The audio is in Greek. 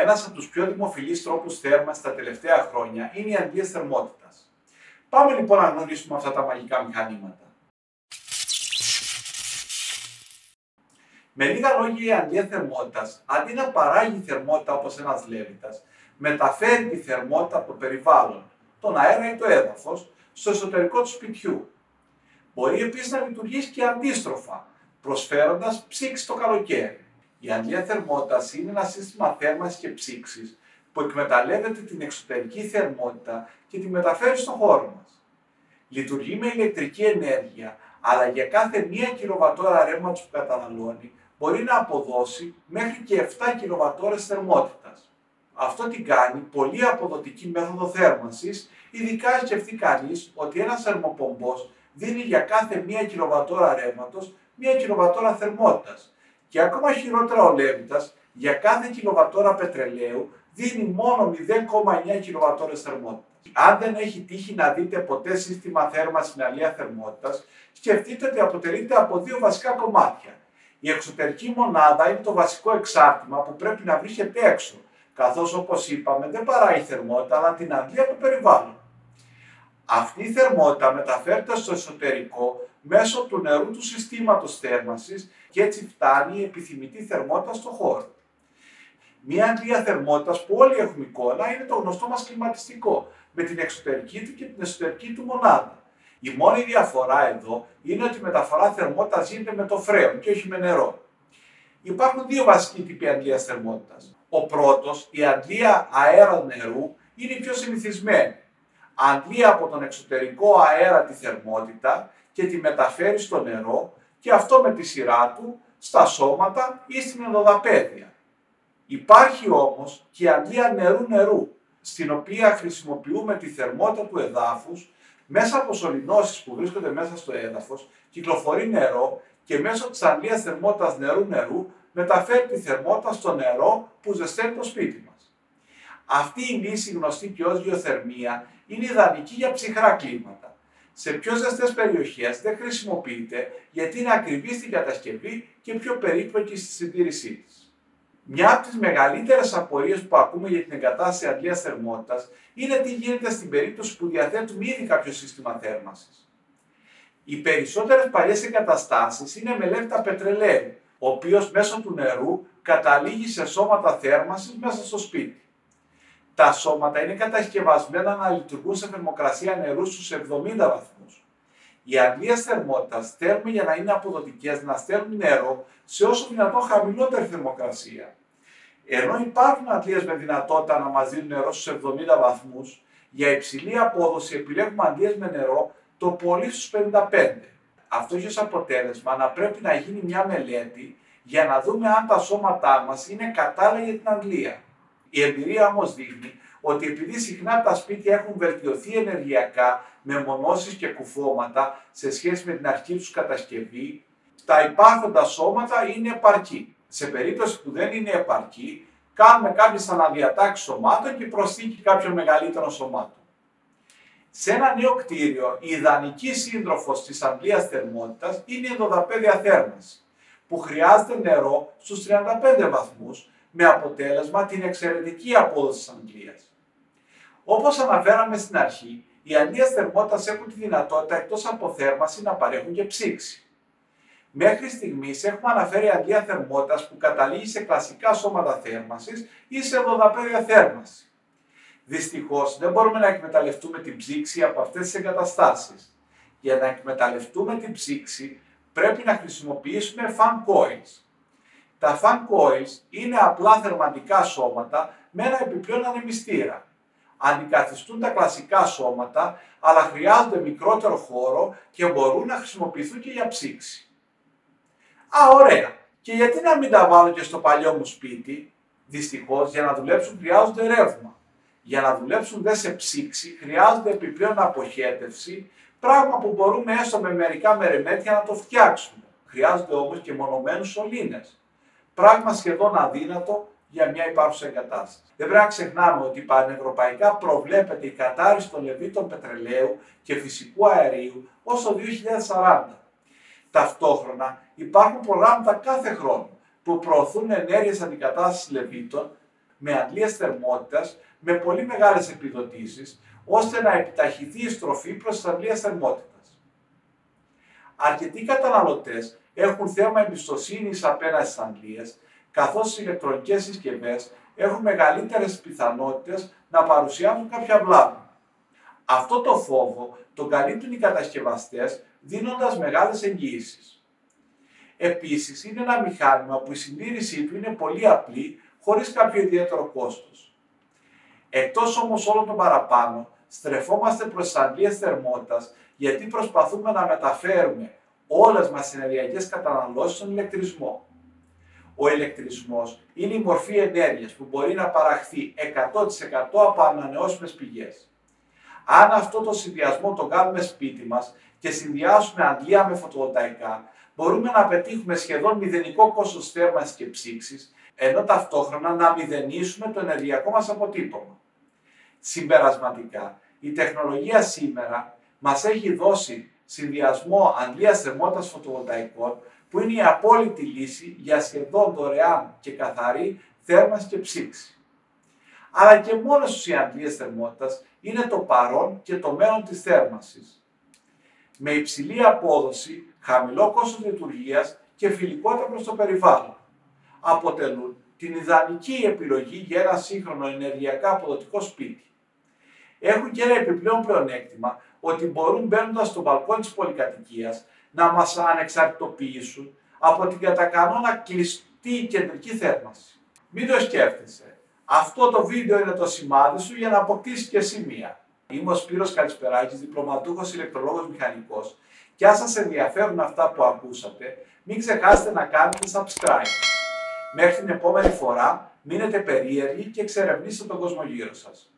Ένας από τους πιο δημοφιλείς τρόπους θέρμανσης τα τελευταία χρόνια είναι οι αντλίες θερμότητας. Πάμε λοιπόν να γνωρίσουμε αυτά τα μαγικά μηχανήματα. Με λίγα λόγια, η αντλία θερμότητας, αντί να παράγει θερμότητα όπως ένας λέβητας, μεταφέρει τη θερμότητα από το περιβάλλον, τον αέρα ή το έδαφος, στο εσωτερικό του σπιτιού. Μπορεί επίσης να λειτουργήσει και αντίστροφα, προσφέροντας ψήξη το καλοκαίρι. Η αντλία θερμότητας είναι ένα σύστημα θέρμανσης και ψήξης που εκμεταλλεύεται την εξωτερική θερμότητα και τη μεταφέρει στον χώρο μας. Λειτουργεί με ηλεκτρική ενέργεια, αλλά για κάθε 1 κιλοβατόρα ρεύματος που καταναλώνει μπορεί να αποδώσει μέχρι και 7 κιλοβατόρες θερμότητας. Αυτό την κάνει πολύ αποδοτική μέθοδο θέρμανσης, ειδικά αν σκεφτεί κανείς ότι ένας θερμοπομπός δίνει για κάθε 1 κιλοβατόρα ρεύματος 1 κιλοβατόρα θερμότητας. Και ακόμα χειρότερα ο λέβητας για κάθε κιλοβατόρα πετρελαίου δίνει μόνο 0,9 κιλοβατόρες θερμότητας. Αν δεν έχει τύχει να δείτε ποτέ σύστημα θέρμανσης με αλεία θερμότητας, σκεφτείτε ότι αποτελείται από 2 βασικά κομμάτια. Η εξωτερική μονάδα είναι το βασικό εξάρτημα που πρέπει να βρίσκεται έξω, καθώς όπως είπαμε δεν παράγει θερμότητα αλλά την αντλεί από το περιβάλλον. Αυτή η θερμότητα μεταφέρεται στο εσωτερικό μέσω του νερού του συστήματος θέρμανσης και έτσι φτάνει η επιθυμητή θερμότητα στο χώρο. Μία αντλία θερμότητας που όλοι έχουμε εικόνα είναι το γνωστό μας κλιματιστικό, με την εξωτερική του και την εσωτερική του μονάδα. Η μόνη διαφορά εδώ είναι ότι η μεταφορά θερμότητας γίνεται με το φρέον και όχι με νερό. Υπάρχουν 2 βασικοί τύποι αντλίας θερμότητας. Ο πρώτος, η αντλία αέρα νερού, είναι η πιο συνηθισμένη. Αντλεί από τον εξωτερικό αέρα τη θερμότητα και τη μεταφέρει στο νερό και αυτό με τη σειρά του στα σώματα ή στην ενδοδαπέδια. Υπάρχει όμως και η αντλία νερού-νερού, στην οποία χρησιμοποιούμε τη θερμότητα του εδάφους μέσα από σωληνώσεις που βρίσκονται μέσα στο έδαφος, κυκλοφορεί νερό και μέσω της αντλίας θερμότητας νερού-νερού μεταφέρει τη θερμότητα στο νερό που ζεσταίνει το σπίτι μας. Αυτή η λύση, γνωστή και ως γεωθερμία, είναι ιδανική για ψυχρά κλίματα. Σε πιο ζεστές περιοχές δεν χρησιμοποιείται γιατί είναι ακριβή στην κατασκευή και πιο περίπλοκη στη συντήρησή της. Μια από τις μεγαλύτερες απορίες που ακούμε για την εγκατάσταση αντλίας θερμότητας είναι τι γίνεται στην περίπτωση που διαθέτουμε ήδη κάποιο σύστημα θέρμανσης. Οι περισσότερες παλιές εγκαταστάσεις είναι με λέβητα πετρελαίου, ο οποίος μέσω του νερού καταλήγει σε σώματα θέρμανσης μέσα στο σπίτι. Τα σώματα είναι κατασκευασμένα να λειτουργούν σε θερμοκρασία νερού στους 70 βαθμούς. Οι αντλίες θερμότητας θέλουμε για να είναι αποδοτικές να στέλνουν νερό σε όσο δυνατόν χαμηλότερη θερμοκρασία. Ενώ υπάρχουν αντλίες με δυνατότητα να μας δίνουν νερό στους 70 βαθμούς, για υψηλή απόδοση επιλέγουμε αντλίες με νερό το πολύ στους 55. Αυτό έχει ως αποτέλεσμα να πρέπει να γίνει μια μελέτη για να δούμε αν τα σώματά μας είναι κατάλληλα για την αντλία. Η εμπειρία όμως δείχνει ότι επειδή συχνά τα σπίτια έχουν βελτιωθεί ενεργειακά με μονώσεις και κουφώματα σε σχέση με την αρχική τους κατασκευή, τα υπάρχοντα σώματα είναι επαρκή. Σε περίπτωση που δεν είναι επαρκή, κάνουμε κάποιες αναδιατάξεις σωμάτων και προσθήκη κάποιων μεγαλύτερων σωμάτων. Σε ένα νέο κτίριο, η ιδανική σύντροφος της αντλίας θερμότητας είναι η ενδοδαπέδια θέρμανση, που χρειάζεται νερό στους 35 βαθμούς, με αποτέλεσμα την εξαιρετική απόδοση της αντλίας. Όπως αναφέραμε στην αρχή, οι αντλίες θερμότητας έχουν τη δυνατότητα εκτός από θέρμανση να παρέχουν και ψήξη. Μέχρι στιγμής έχουμε αναφέρει αντλία θερμότητας που καταλήγει σε κλασικά σώματα θέρμανσης ή σε ενδοδαπέδια θέρμανση. Δυστυχώς δεν μπορούμε να εκμεταλλευτούμε την ψήξη από αυτές τις εγκαταστάσεις. Για να εκμεταλλευτούμε την ψήξη πρέπει να χρησιμοποιήσουμε fan coils. Τα fan coils είναι απλά θερμαντικά σώματα με ένα επιπλέον ανεμιστήρα. Αντικαθιστούν τα κλασικά σώματα, αλλά χρειάζονται μικρότερο χώρο και μπορούν να χρησιμοποιηθούν και για ψήξη. Ωραία! Και γιατί να μην τα βάλω και στο παλιό μου σπίτι? Δυστυχώς για να δουλέψουν χρειάζονται ρεύμα. Για να δουλέψουν δε σε ψήξη χρειάζονται επιπλέον αποχέτευση, πράγμα που μπορούμε έστω με μερικά μερεμέτια να το φτιάξουμε. Χρειάζονται όμως και μονομένους σωλήνες. Πράγμα σχεδόν αδύνατο για μια υπάρχουσα εγκατάσταση. Δεν πρέπει να ξεχνάμε ότι πανευρωπαϊκά προβλέπεται η κατάρριση των λεβίτων πετρελαίου και φυσικού αερίου ως το 2040. Ταυτόχρονα υπάρχουν προγράμματα κάθε χρόνο που προωθούν ενέργειες αντικατάστασης λεβίτων με αντλίες θερμότητας με πολύ μεγάλες επιδοτήσεις, ώστε να επιταχυθεί η στροφή προς τις αντλίες θερμότητας. Αρκετοί καταναλωτές έχουν θέμα εμπιστοσύνης απέναντι στις αντλίες, καθώς οι ηλεκτρονικές συσκευές έχουν μεγαλύτερες πιθανότητες να παρουσιάζουν κάποια βλάβη. Αυτό το φόβο τον καλύπτουν οι κατασκευαστές δίνοντας μεγάλες εγγυήσεις. Επίσης, είναι ένα μηχάνημα που η συντήρησή του είναι πολύ απλή, χωρίς κάποιο ιδιαίτερο κόστος. Εκτός όμως όλων των παραπάνω, στρεφόμαστε προς τις αντλίες θερμότητας, γιατί προσπαθούμε να μεταφέρουμε όλες μας τις ενεργειακές καταναλώσεις στον ηλεκτρισμό. Ο ηλεκτρισμός είναι η μορφή ενέργειας που μπορεί να παραχθεί 100% από ανανεώσιμες πηγές. Αν αυτό το συνδυασμό το κάνουμε σπίτι μας και συνδυάσουμε αντλία με φωτοβολταϊκά, μπορούμε να πετύχουμε σχεδόν μηδενικό κόστος θέρμανσης και ψήξης, ενώ ταυτόχρονα να μηδενίσουμε το ενεργειακό μας αποτύπωμα. Συμπερασματικά, η τεχνολογία σήμερα μας έχει δώσει συνδυασμό αντλίας θερμότητας φωτοβολταϊκών που είναι η απόλυτη λύση για σχεδόν δωρεάν και καθαρή θέρμανση και ψήξη. Αλλά και μόνες τους οι αντλίες θερμότητας είναι το παρόν και το μέλλον της θέρμανσης. Με υψηλή απόδοση, χαμηλό κόστος λειτουργίας και φιλικότητα προς το περιβάλλον. Αποτελούν την ιδανική επιλογή για ένα σύγχρονο ενεργειακά αποδοτικό σπίτι. Έχουν και ένα επιπλέον πλεονέκτημα ότι μπορούν μπαίνοντας στο μπαλκόνι της πολυκατοικίας να μας ανεξαρτητοποιήσουν από την κατά κανόνα κλειστή κεντρική θέρμανση. Μην το σκέφτεσαι. Αυτό το βίντεο είναι το σημάδι σου για να αποκτήσεις και εσύ μία. Είμαι ο Σπύρος Καλησπεράκης, διπλωματούχος ηλεκτρολόγος μηχανικός, και αν σας ενδιαφέρουν αυτά που ακούσατε, μην ξεχάσετε να κάνετε subscribe. Μέχρι την επόμενη φορά, μείνετε περίεργοι και εξερευνήστε τον κόσμο γύρω σας.